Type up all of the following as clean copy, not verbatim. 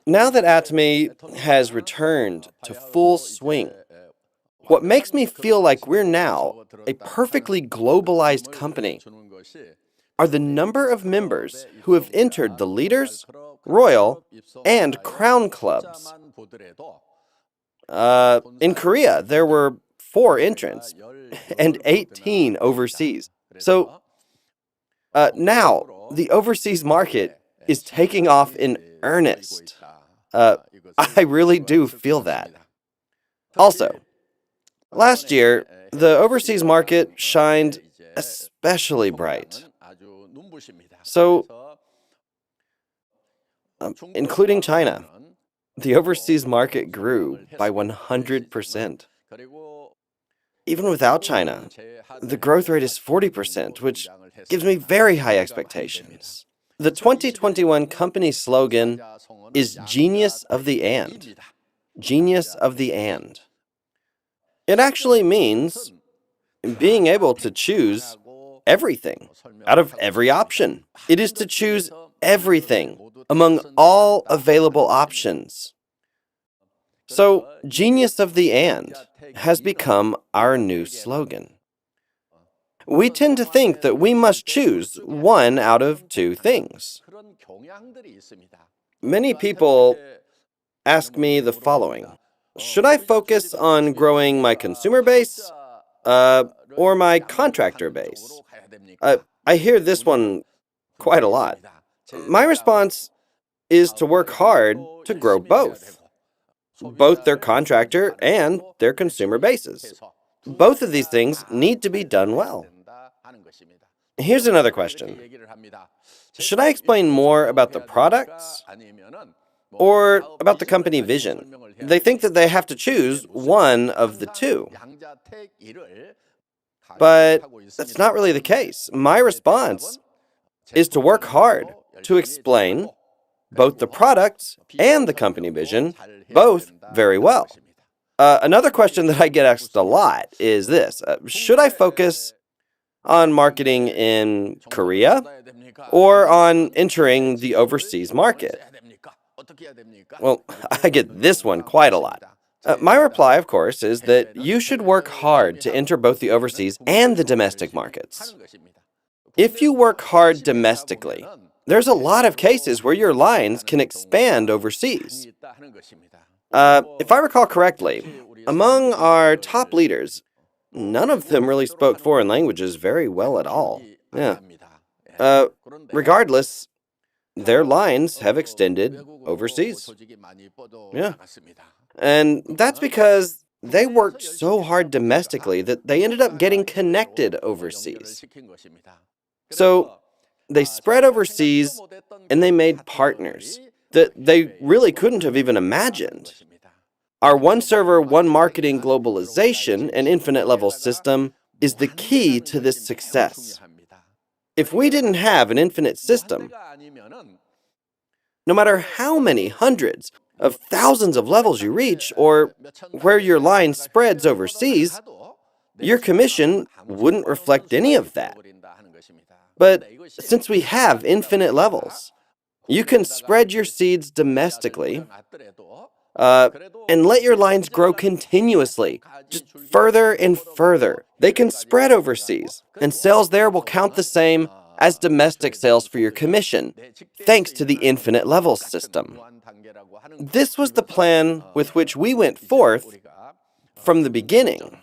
Now that Atomy has returned to full swing, what makes me feel like we're now a perfectly globalized company are the number of members who have entered the Leaders, Royal, and Crown clubs. In Korea, there were 4 entrants and 18 overseas. So now the overseas market is taking off in earnest. I really do feel that. Also, last year, the overseas market shined especially bright. So, including China, the overseas market grew by 100%. Even without China, the growth rate is 40%, which gives me very high expectations. The 2021 company slogan is Genius of the And. Genius of the And. It actually means being able to choose everything out of every option. It is to choose everything among all available options. So, Genius of the And has become our new slogan. We tend to think that we must choose one out of 2 things. Many people ask me the following: should I focus on growing my consumer base or my contractor base? I hear this one quite a lot. My response is to work hard to grow both their contractor and their consumer bases. Both of these things need to be done well. Here's another question. Should I explain more about the products or about the company vision? They think that they have to choose one of the 2. But that's not really the case. My response is to work hard to explain both the products and the company vision, both very well. Another question that I get asked a lot is this: should I focus on marketing in Korea or on entering the overseas market? Well, I get this one quite a lot. My reply, of course, is that you should work hard to enter both the overseas and the domestic markets. If you work hard domestically, there's a lot of cases where your lines can expand overseas. If I recall correctly, among our top leaders, none of them really spoke foreign languages very well at all. Yeah. Regardless, their lines have extended overseas. Yeah. And that's because they worked so hard domestically that they ended up getting connected overseas. So they spread overseas and they made partners that they really couldn't have even imagined. Our one server, one marketing globalization and infinite level system is the key to this success. If we didn't have an infinite system, no matter how many hundreds of thousands of levels you reach or where your line spreads overseas, your commission wouldn't reflect any of that. But since we have infinite levels, you can spread your seeds domestically and let your lines grow continuously, just further and further. They can spread overseas, and sales there will count the same as domestic sales for your commission, thanks to the infinite levels system. This was the plan with which we went forth from the beginning,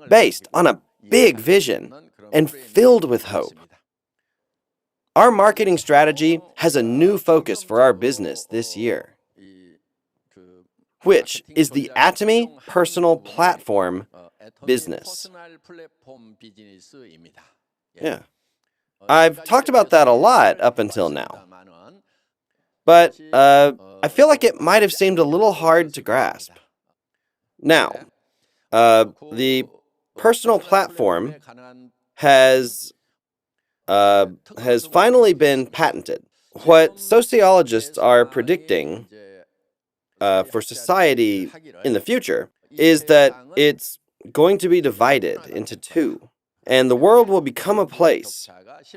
based on a big vision and filled with hope. Our marketing strategy has a new focus for our business this year, which is the Atomy Personal Platform business. Yeah. I've talked about that a lot up until now, but I feel like it might have seemed a little hard to grasp. Now, the personal platform has finally been patented. What sociologists are predicting for society in the future is that it's going to be divided into 2, and the world will become a place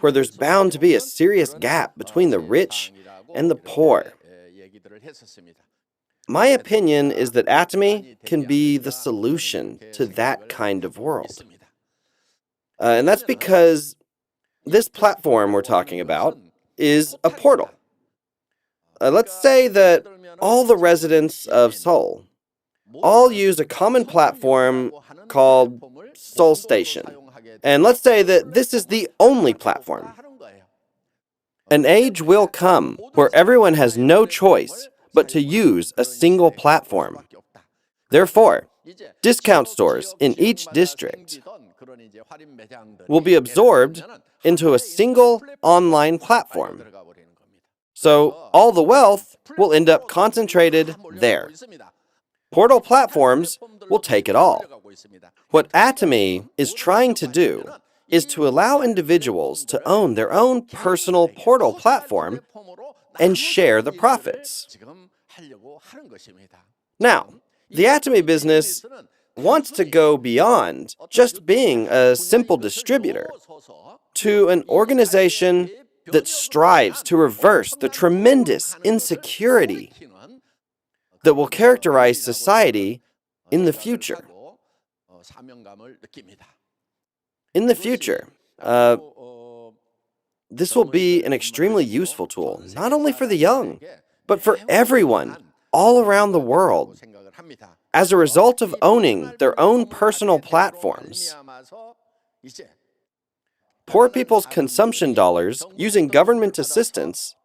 where there's bound to be a serious gap between the rich and the poor. My opinion is that Atomy can be the solution to that kind of world. And that's because this platform we're talking about is a portal. Let's say that all the residents of Seoul all use a common platform called Seoul Station. And let's say that this is the only platform. An age will come where everyone has no choice but to use a single platform. Therefore, discount stores in each district will be absorbed into a single online platform. So all the wealth will end up concentrated there. Portal platforms will take it all. What Atomy is trying to do is to allow individuals to own their own personal portal platform and share the profits. Now, the Atomy business wants to go beyond just being a simple distributor to an organization that strives to reverse the tremendous insecurity that will characterize society in the future. In the future, this will be an extremely useful tool, not only for the young, but for everyone all around the world. As a result of owning their own personal platforms, poor people's consumption dollars using government assistance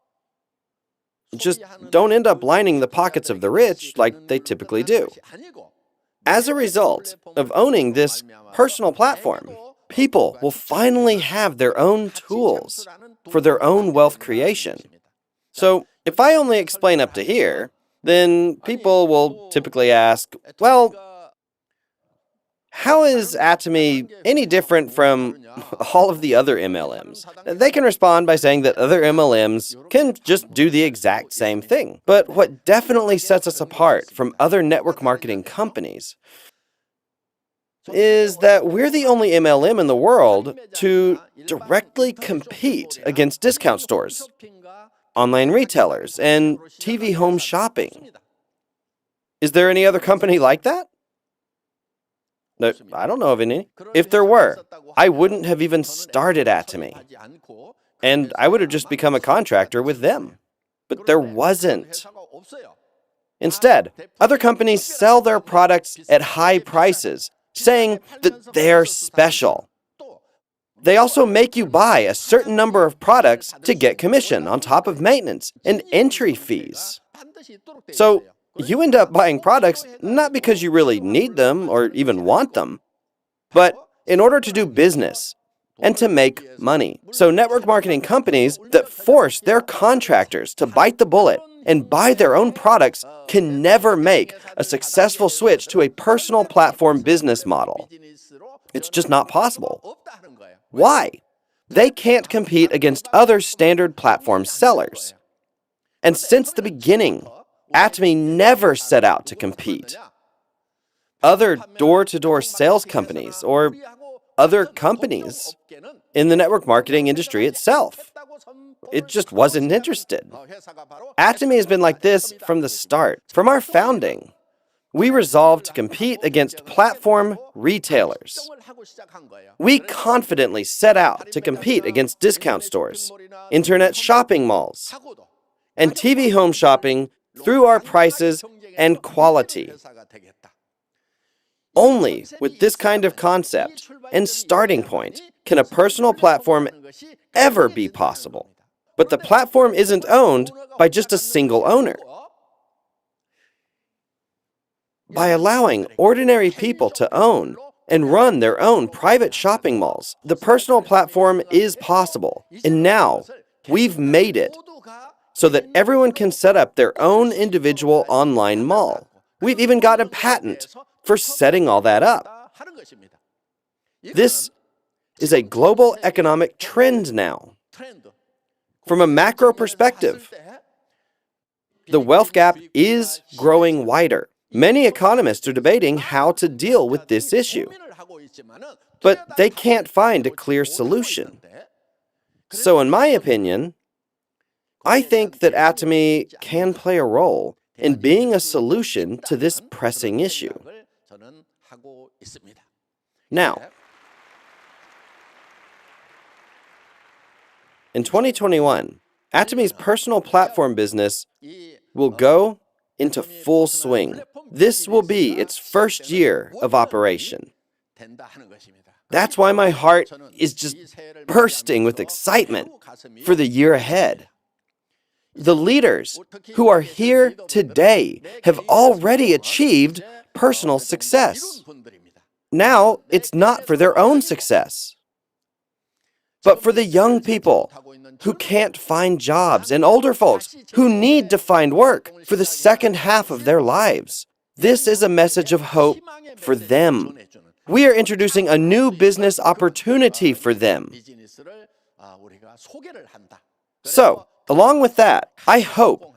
just don't end up lining the pockets of the rich like they typically do. As a result of owning this personal platform, people will finally have their own tools for their own wealth creation. So, if I only explain up to here, then people will typically ask, well, how is Atomy any different from all of the other MLMs? They can respond by saying that other MLMs can just do the exact same thing. But what definitely sets us apart from other network marketing companies is that we're the only MLM in the world to directly compete against discount stores, online retailers, and TV home shopping. Is there any other company like that? No, I don't know of any. If there were, I wouldn't have even started Atomy. And I would have just become a contractor with them. But there wasn't. Instead, other companies sell their products at high prices, saying that they're special. They also make you buy a certain number of products to get commission on top of maintenance and entry fees. So, you end up buying products not because you really need them or even want them, but in order to do business and to make money. So network marketing companies that force their contractors to bite the bullet and buy their own products can never make a successful switch to a personal platform business model. It's just not possible. Why? They can't compete against other standard platform sellers. And since the beginning, Atomy never set out to compete. Other door-to-door sales companies or other companies in the network marketing industry itself, it just wasn't interested. Atomy has been like this from the start. From our founding, we resolved to compete against platform retailers. We confidently set out to compete against discount stores, internet shopping malls, and TV home shopping through our prices and quality. Only with this kind of concept and starting point can a personal platform ever be possible. But the platform isn't owned by just a single owner. By allowing ordinary people to own and run their own private shopping malls, the personal platform is possible. And now, we've made it so that everyone can set up their own individual online mall. We've even got a patent for setting all that up. This is a global economic trend now. From a macro perspective, the wealth gap is growing wider. Many economists are debating how to deal with this issue, but they can't find a clear solution. So in my opinion, I think that Atomy can play a role in being a solution to this pressing issue. Now, in 2021, Atomy's personal platform business will go into full swing. This will be its first year of operation. That's why my heart is just bursting with excitement for the year ahead. The leaders who are here today have already achieved personal success. Now, it's not for their own success, but for the young people who can't find jobs and older folks who need to find work for the second half of their lives. This is a message of hope for them. We are introducing a new business opportunity for them. So, along with that, I hope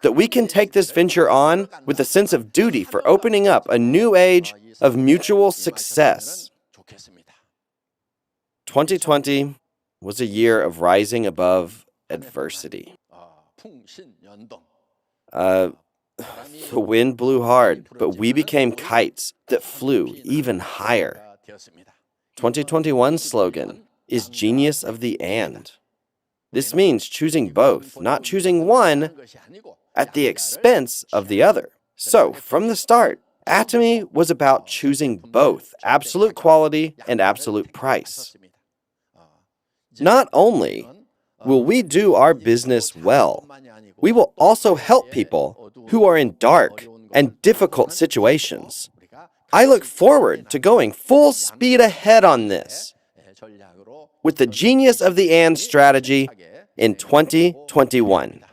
that we can take this venture on with a sense of duty for opening up a new age of mutual success. 2020 was a year of rising above adversity. The wind blew hard, but we became kites that flew even higher. 2021's slogan is Genius of the And. This means choosing both, not choosing one at the expense of the other. So, from the start, Atomy was about choosing both absolute quality and absolute price. Not only will we do our business well, we will also help people who are in dark and difficult situations. I look forward to going full speed ahead on this with the Genius of the And strategy in 2021.